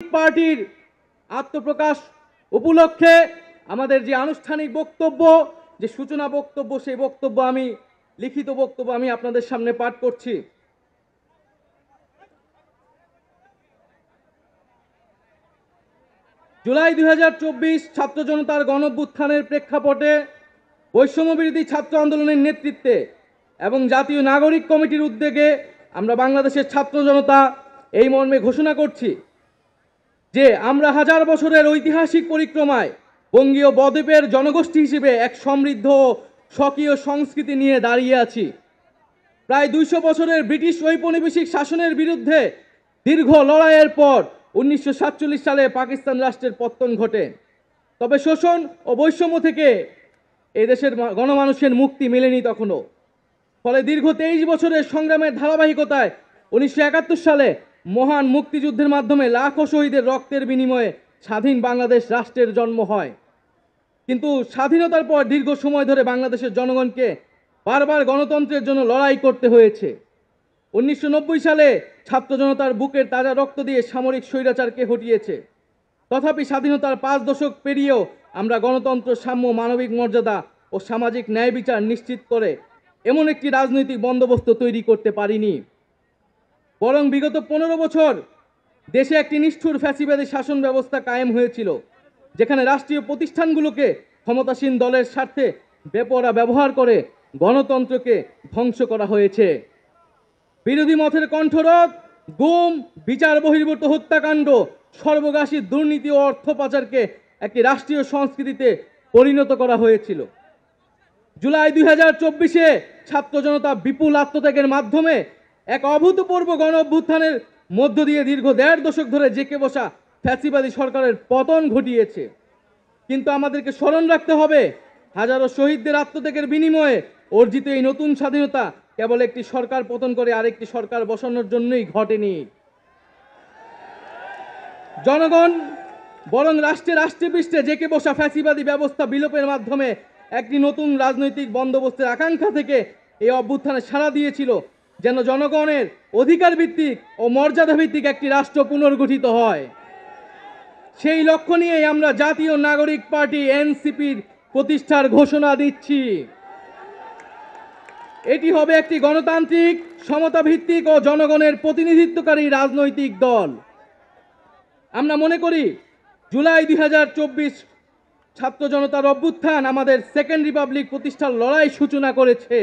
পার্টির আত্মপ্রকাশ উপলক্ষে আমাদের যে আনুষ্ঠানিক বক্তব্য, যে সূচনা বক্তব্য, সেই বক্তব্য লিখিত বক্তব্য আমি আপনাদের সামনে পাঠ করছি। জুলাই 2024 ছাত্র জনতার গণঅভ্যুত্থানের প্রেক্ষাপটে বৈষম্যবিরোধী ছাত্র আন্দোলনের নেতৃত্বে এবং জাতীয় নাগরিক কমিটির উদ্যোগে আমরা বাংলাদেশের ছাত্র জনতা এই মর্মে ঘোষণা করছি যে আমরা হাজার বছরের ঐতিহাসিক পরিক্রমায় বঙ্গীয় বদ্বীপের জনগোষ্ঠী হিসেবে এক সমৃদ্ধ স্বকীয় সংস্কৃতি নিয়ে দাঁড়িয়ে আছি। প্রায় 200 বছরের ব্রিটিশ ঔপনিবেশিক শাসনের বিরুদ্ধে দীর্ঘ লড়াইয়ের পর 1947 সালে পাকিস্তান রাষ্ট্রের পতন ঘটে। তবে শোষণ ও বৈষম্য থেকে এদেশের গণমানুষের মুক্তি মেলেনি তখনও। ফলে দীর্ঘ 23 বছরের সংগ্রামের ধারাবাহিকতায় 1971 সালে মহান মুক্তিযুদ্ধের মাধ্যমে লাখো শহীদের রক্তের বিনিময়ে স্বাধীন বাংলাদেশ রাষ্ট্রের জন্ম হয়। কিন্তু স্বাধীনতার পর দীর্ঘ সময় ধরে বাংলাদেশের জনগণকে বারবার গণতন্ত্রের জন্য লড়াই করতে হয়েছে। 1990 সালে ছাত্র জনতার বুকের তাজা রক্ত দিয়ে সামরিক স্বৈরাচারকে হটিয়েছে। তথাপি স্বাধীনতার 5 দশক পেরিয়েও আমরা গণতন্ত্র, সাম্য, মানবিক মর্যাদা ও সামাজিক ন্যায় বিচার নিশ্চিত করে এমন একটি রাজনৈতিক বন্দোবস্ত তৈরি করতে পারিনি। বরং বিগত 15 বছর দেশে একটি নিষ্ঠুর ফ্যাসিবাদী শাসন ব্যবস্থা কায়েম হয়েছিল, যেখানে রাষ্ট্রীয় প্রতিষ্ঠানগুলোকে ক্ষমতাসীন দলের স্বার্থে বেপরোয়া ব্যবহার করে গণতন্ত্রকে ধ্বংস করা হয়েছে। বিরোধী মতের কণ্ঠরোধ, গুম, বিচার বহির্ভূত হত্যাকাণ্ড, সর্বগ্রাসী দুর্নীতি ও অর্থ পাচারকে একটি রাষ্ট্রীয় সংস্কৃতিতে পরিণত করা হয়েছিল। জুলাই 2024-এ ছাত্র জনতা বিপুল আত্মত্যাগের মাধ্যমে এক অভূতপূর্ব গণ অভ্যুত্থানের মধ্য দিয়ে দীর্ঘ 1.5 দশক ধরে জেঁকে বসা ফ্যাসিবাদী সরকারের পতন ঘটিয়েছে। কিন্তু আমাদেরকে স্মরণ রাখতে হবে, হাজারো শহীদদের আত্মত্যাগের বিনিময়ে অর্জিত এই নতুন স্বাধীনতা কেবল একটি সরকার পতন করে আরেকটি সরকার বসানোর জন্যই ঘটেনি। জনগণ বরং রাষ্ট্রে পৃষ্ঠে জেঁকে বসা ফ্যাসিবাদী ব্যবস্থা বিলোপের মাধ্যমে একটি নতুন রাজনৈতিক বন্দোবস্তের আকাঙ্ক্ষা থেকে এই অভ্যুত্থানে সাড়া দিয়েছিল, যেন জনগণের অধিকার ভিত্তিক ও মর্যাদা ভিত্তিক একটি রাষ্ট্র পুনর্গঠিত হয়। সেই লক্ষ্য নিয়েই আমরা জাতীয় নাগরিক পার্টি এনসিপির প্রতিষ্ঠার ঘোষণা দিচ্ছি। এটি হবে একটি গণতান্ত্রিক, সমতা ভিত্তিক ও জনগণের প্রতিনিধিত্বকারী রাজনৈতিক দল। আমরা মনে করি জুলাই 2024 ছাত্র জনতার অভ্যুত্থান আমাদের সেকেন্ড রিপাবলিক প্রতিষ্ঠার লড়াই সূচনা করেছে।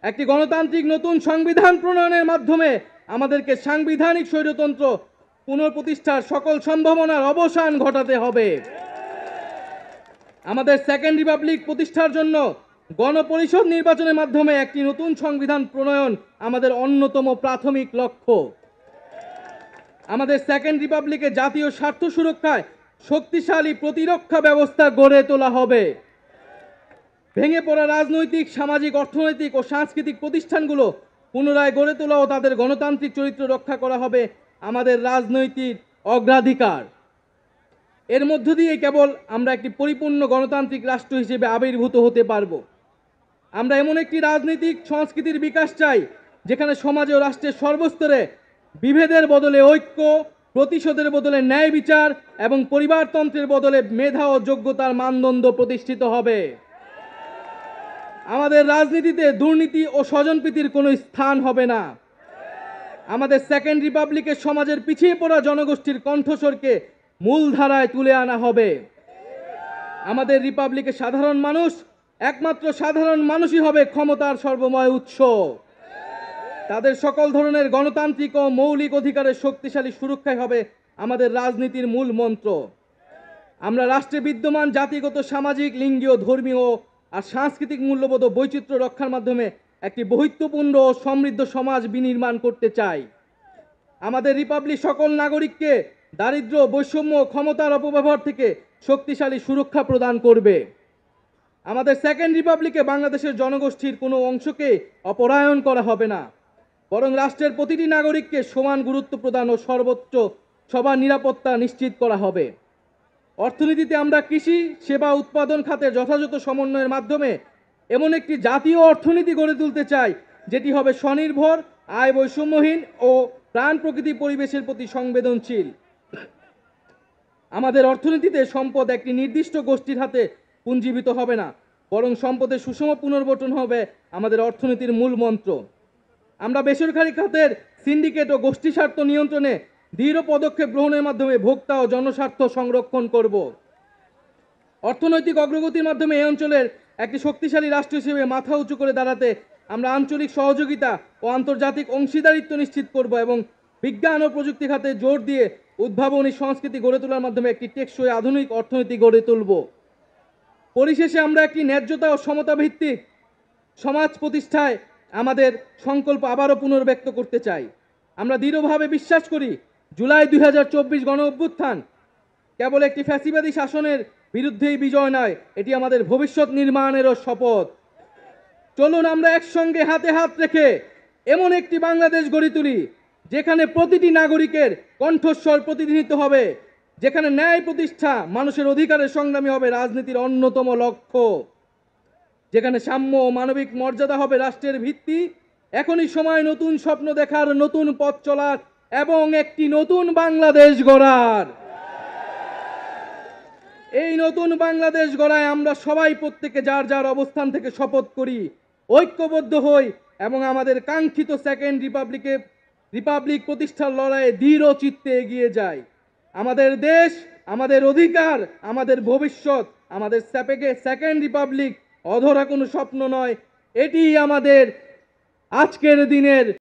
একটি গণতান্ত্রিক নতুন সংবিধান প্রণয়নের মাধ্যমে আমাদেরকে সাংবিধানিক স্বৈরতন্ত্র পুনঃপ্রতিষ্ঠার সকল সম্ভাবনার অবসান ঘটাতে হবে। আমাদের সেকেন্ড রিপাবলিক প্রতিষ্ঠার জন্য গণপরিষদ নির্বাচনের মাধ্যমে একটি নতুন সংবিধান প্রণয়ন আমাদের অন্যতম প্রাথমিক লক্ষ্য। আমাদের সেকেন্ড রিপাবলিকে জাতীয় স্বার্থ সুরক্ষায় শক্তিশালী প্রতিরক্ষা ব্যবস্থা গড়ে তোলা হবে। ভেঙে পড়া রাজনৈতিক, সামাজিক, অর্থনৈতিক ও সাংস্কৃতিক প্রতিষ্ঠানগুলো পুনরায় গড়ে তোলা ও তাদের গণতান্ত্রিক চরিত্র রক্ষা করা হবে আমাদের রাজনৈতিক অগ্রাধিকার। এর মধ্য দিয়ে কেবল আমরা একটি পরিপূর্ণ গণতান্ত্রিক রাষ্ট্র হিসেবে আবির্ভূত হতে পারব। আমরা এমন একটি রাজনৈতিক সংস্কৃতির বিকাশ চাই, যেখানে সমাজে ও রাষ্ট্রের সর্বস্তরে বিভেদের বদলে ঐক্য, প্রতিশোধের বদলে ন্যায় বিচার এবং পরিবারতন্ত্রের বদলে মেধা ও যোগ্যতার মানদণ্ড প্রতিষ্ঠিত হবে। আমাদের রাজনীতিতে দুর্নীতি ও স্বজনপ্রীতির কোনো স্থান হবে না। আমাদের সেকেন্ড রিপাবলিকে সমাজের পিছিয়ে পড়া জনগোষ্ঠীর কণ্ঠস্বরকে মূলধারায় তুলে আনা হবে। আমাদের রিপাবলিকে সাধারণ মানুষ, একমাত্র সাধারণ মানুষই হবে ক্ষমতার সর্বময় উৎস। তাদের সকল ধরনের গণতান্ত্রিক ও মৌলিক অধিকারের শক্তিশালী সুরক্ষাই হবে আমাদের রাজনীতির মূল মন্ত্র। আমরা রাষ্ট্রে বিদ্যমান জাতিগত, সামাজিক, লিঙ্গীয়, ধর্মীয় আর সাংস্কৃতিক মূল্যবোধ ও বৈচিত্র্য রক্ষার মাধ্যমে একটি বৈচিত্র্যপূর্ণ ও সমৃদ্ধ সমাজ বিনির্মাণ করতে চাই। আমাদের রিপাবলিক সকল নাগরিককে দারিদ্র্য, বৈষম্য, ক্ষমতার অপব্যবহার থেকে শক্তিশালী সুরক্ষা প্রদান করবে। আমাদের সেকেন্ড রিপাবলিকে বাংলাদেশের জনগোষ্ঠীর কোনো অংশকে অপরায়ণ করা হবে না, বরং রাষ্ট্রের প্রতিটি নাগরিককে সমান গুরুত্ব প্রদান ও সর্বোচ্চ সবার নিরাপত্তা নিশ্চিত করা হবে। অর্থনীতিতে আমরা কৃষি, সেবা, উৎপাদন খাতের যথাযথ সমন্বয়ের মাধ্যমে এমন একটি জাতীয় অর্থনীতি গড়ে তুলতে চাই, যেটি হবে স্বনির্ভর, আয় বৈষম্যহীন ও প্রাণ প্রকৃতি পরিবেশের প্রতি সংবেদনশীল। আমাদের অর্থনীতিতে সম্পদ একটি নির্দিষ্ট গোষ্ঠীর হাতে পুঞ্জীবিত হবে না, বরং সম্পদের সুষম পুনর্বণ্টন হবে আমাদের অর্থনীতির মূল মন্ত্র। আমরা বেসরকারি খাতের সিন্ডিকেট ও গোষ্ঠী স্বার্থ নিয়ন্ত্রণে দৃঢ় পদক্ষেপ গ্রহণের মাধ্যমে ভোক্তা ও জনস্বার্থ সংরক্ষণ করব। অর্থনৈতিক অগ্রগতির মাধ্যমে এই অঞ্চলের একটি শক্তিশালী রাষ্ট্র হিসেবে মাথা উঁচু করে দাঁড়াতে আমরা আঞ্চলিক সহযোগিতা ও আন্তর্জাতিক অংশীদারিত্ব নিশ্চিত করব এবং বিজ্ঞান ও প্রযুক্তি খাতে জোর দিয়ে উদ্ভাবনী সংস্কৃতি গড়ে তোলার মাধ্যমে একটি টেকসই আধুনিক অর্থনীতি গড়ে তুলব। পরিশেষে আমরা একটি ন্যায্যতা ও সমতা ভিত্তিক সমাজ প্রতিষ্ঠায় আমাদের সংকল্প আবারও পুনর্ব্যক্ত করতে চাই। আমরা দৃঢ়ভাবে বিশ্বাস করি জুলাই 2024 গণ অভ্যুত্থান কেবল একটি ফ্যাসিবাদী শাসনের বিরুদ্ধেই বিজয় নয়, এটি আমাদের ভবিষ্যৎ নির্মাণেরও শপথ। চলুন আমরা একসঙ্গে হাতে হাত রেখে এমন একটি বাংলাদেশ গড়ে তুলি যেখানে প্রতিটি নাগরিকের কণ্ঠস্বর প্রতিনিধিত্ব হবে, যেখানে ন্যায় প্রতিষ্ঠা মানুষের অধিকারের সংগ্রামী হবে রাজনীতির অন্যতম লক্ষ্য, যেখানে সাম্য ও মানবিক মর্যাদা হবে রাষ্ট্রের ভিত্তি। এখনই সময় নতুন স্বপ্ন দেখার, নতুন পথ চলার এবং একটি নতুন বাংলাদেশ গড়ার। এই নতুন বাংলাদেশ গড়ায় আমরা সবাই প্রত্যেকে যার যার অবস্থান থেকে শপথ করি, ঐক্যবদ্ধ হই এবং আমাদের কাঙ্ক্ষিত সেকেন্ড রিপাবলিক প্রতিষ্ঠার লড়াইয়ে দৃঢ় চিত্তে এগিয়ে যাই। আমাদের দেশ, আমাদের অধিকার, আমাদের ভবিষ্যৎ, আমাদের সেকেন্ড রিপাবলিক অধরা কোনো স্বপ্ন নয়, এটি আমাদের আজকের দিনের